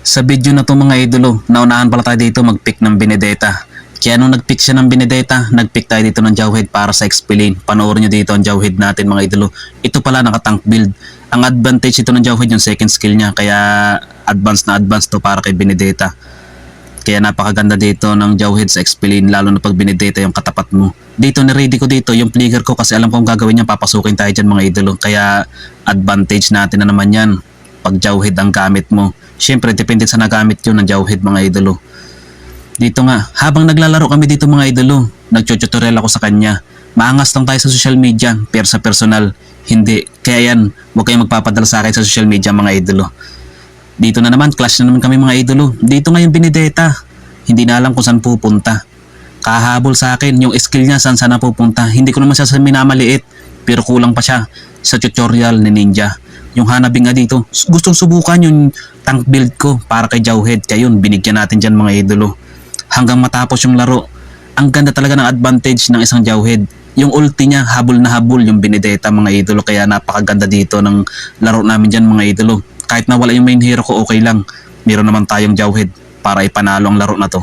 Sa video na to mga idolo, naunahan pala tayo dito mag-pick ng Benedetta. Kaya nung nag-pick siya ng Benedetta, nag-pick tayo dito ng Jawhead para sa X-P lane. Panoorin nyo dito ang Jawhead natin mga idolo. Ito pala naka-tank build. Ang advantage ito ng Jawhead yung second skill niya, kaya advance na advance to para kay Benedetta. Kaya napakaganda dito ng Jawhead sa XP lane, lalo na pag Benedetta yung katapat mo. Dito ni-ready ko dito yung flicker ko kasi alam kong gagawin niya, papasukin tayo dyan mga idolo. Kaya advantage natin na naman yan pag Jawhead ang gamit mo. Siyempre depende sa nagamit yun ng Jawhead mga idolo. Dito nga, habang naglalaro kami dito mga idolo, nagtututorial ako sa kanya. Maangas lang tayo sa social media, pero sa personal, hindi. Kaya yan, huwag kayong magpapadala sa akin sa social media mga idolo. Dito na naman, clash na naman kami mga idolo. Dito nga yung Benedetta, hindi na alam kung saan pupunta. Kahabol sa akin, yung skill niya saan sana pupunta. Hindi ko naman siya minamaliit, pero kulang pa siya sa tutorial ni Ninja. Yung Hanabi nga dito, gustong subukan yung tank build ko para kay Jawhead. Kaya yun, binigyan natin dyan mga idolo. Hanggang matapos yung laro, ang ganda talaga ng advantage ng isang Jawhead. Yung ulti niya, habol na habol yung Benedetta mga idolo. Kaya napakaganda dito ng laro namin dyan mga idolo. Kahit na wala yung main hero ko, okay lang. Meron naman tayong Jawhead para ipanalo ang laro na to.